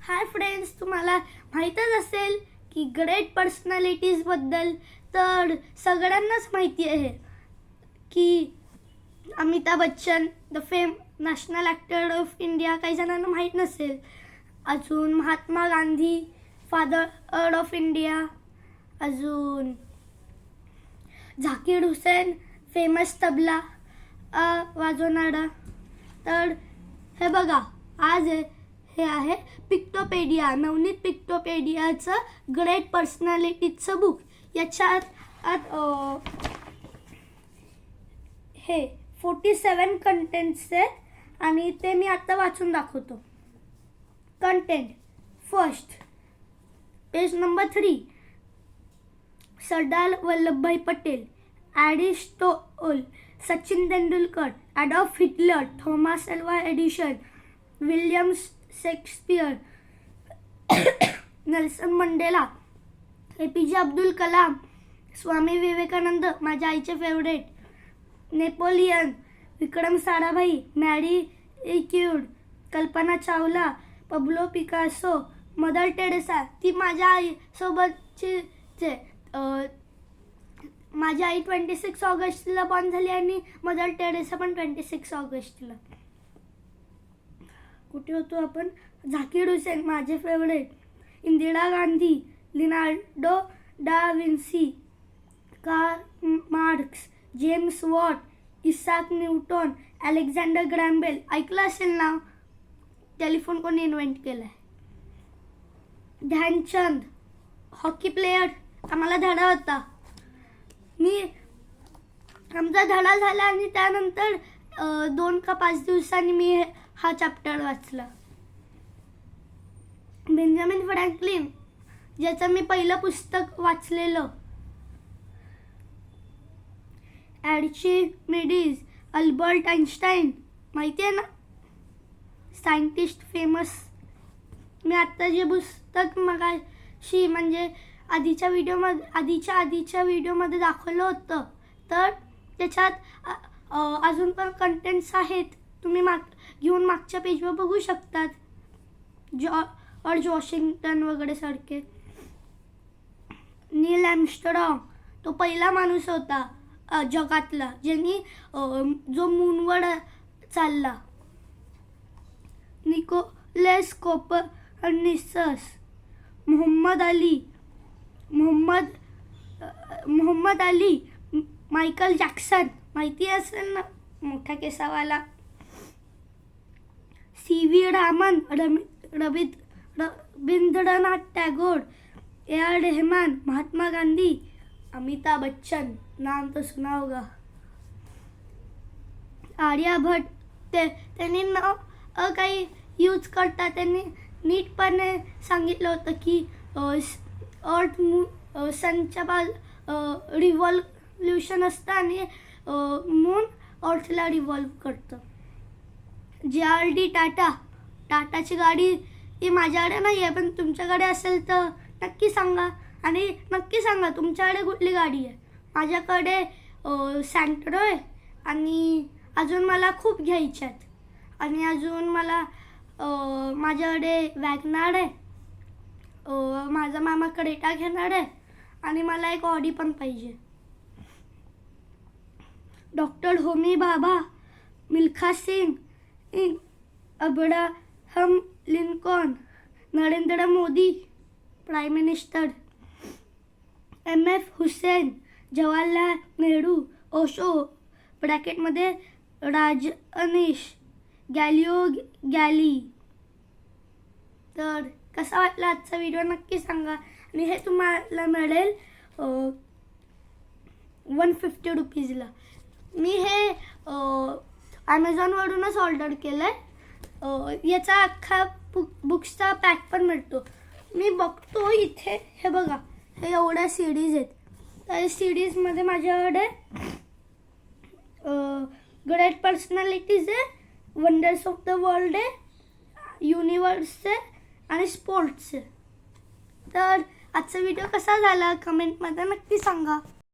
Hi friends, तुम्हाला माहीतच असेल की ग्रेट पर्सनॅलिटीजबद्दल तर सगळ्यांनाच माहिती आहे की Amitabh Bachchan the fame national actor of India, काही जणांना माहीत नसेल. अजून Mahatma Gandhi father of India, अजून झाकीर हुसेन फेमस तबला वाजवणारा. तर हे बघा, आज हे आहे पिक्टोपेडिया, नवनीत पिक्टोपेडियाचं ग्रेट पर्सनॅलिटीचं बुक. याच्यात हे 47 कंटेंट्स आहेत आणि ते मी आता वाचून दाखवतो. Content first, page number 3, Sardar Vallabhbhai Patel, Aristotle, Sachin Tendulkar, Adolf Hitler, Thomas Alva Edison, William Shakespeare, Nelson Mandela, APJ Abdul Kalam, Swami Vivekananda, माझ्या आईचे favourite, Napoleon, Vikram Sarabhai, Marie Curie, Kalpana Chawla, Pablo Picasso, Mother Teresa, ती माझ्या आईसोबतची माझी आई 26 ऑगस्टला बॉर्न झाली आणि मदर टेरेसा पण 26 ऑगस्टला. कुठे होतो आपण? झाकीर हुसेन, माझे favourite, Indira Gandhi, Leonardo da Vinci, Karl Marx, James Watt, Isaac Newton, Alexander Graham Bell. ऐकलं असेल नाव. टेलिफोन कोणी इन्व्हेंट केलाय? Dhyanchand, hockey player. आम्हाला धडा होता, आमचा धडा झाला आणि त्यानंतर 2 का 5 दिवसांनी मी हा चॅप्टर वाचला. बेंजामिन फ्रँकलिन, ज्याचं मी पहिलं पुस्तक वाचलेलं. आर्चिमेडीज, अल्बर्ट आइन्स्टाईन, माहिती आहे ना, सायंटिस्ट फेमस. मी आत्ता जे पुस्तक मगाशी म्हणजे आधीच्या व्हिडिओमध्ये दाखवलं होतं, तर त्याच्यात अजून पण कंटेंट्स आहेत. तुम्ही घेऊन मागच्या पेजवर बघू शकतात. जॉर्ज वॉशिंग्टन वगैरे सारखे. नील आर्मस्ट्रॉंग, तो पहिला माणूस होता जगातला ज्यांनी जो मूनवर चालला. Nicolaus Copernicus, Muhammad Ali, Michael Jackson, माहिती असेल ना, मोठा केसावाला. CV रामन, रवींद्रनाथ टागोर, AR रहमान, महात्मा गांधी, अमिताभ बच्चन, नाम तो सुना होगा. आर्यभट्ट, त्यांनी काही यूज करता त्यांनी नीटपणे सांगितलं होतं की अर्थ सनच्या रिव्हॉल्युशन असतं आणि मून अर्थला रिव्हॉल्व करतं. JRD टाटाची गाडी ही माझ्याकडे नाही आहे, पण तुमच्याकडे असेल तर नक्की सांगा. आणि नक्की सांगा तुमच्याकडे कुठली गाडी आहे. माझ्याकडे सँट्रो आहे आणि अजून मला खूप घ्यायच्या आहेत. आणि अजून मला माझ्याकडे वॅगनार आहे, माझा मामा क्रेटा घेणार आहे आणि मला एक ऑडी पण पाहिजे. Doctor Homi Bhabha, Milkha Singh, Abraham Lincoln, Narendra Modi prime minister, MF Husain, Jawaharlal Nehru, Osho ब्रॅकेटमध्ये राजनीश, गॅलिओ गॅली. तर कसा वाटला आजचा व्हिडिओ नक्की सांगा. आणि हे तुम्हाला मिळेल 150 रुपीजला. मी हे ॲमेझॉनवरूनच ऑर्डर केलं आहे. याचा अख्खा बुक्सचा पॅक पण मिळतो. मी बघतो इथे, हे बघा, हे एवढ्या सीडीज आहेत. त्या सीडीजमध्ये माझ्याकडे ग्रेट पर्सनॅलिटीज आहे, वंडर्स ऑफ द वर्ल्ड आहे, युनिवर्स आहे आणि स्पोर्ट्स आहे. तर आजचा व्हिडिओ कसा झाला कमेंटमध्ये नक्की सांगा.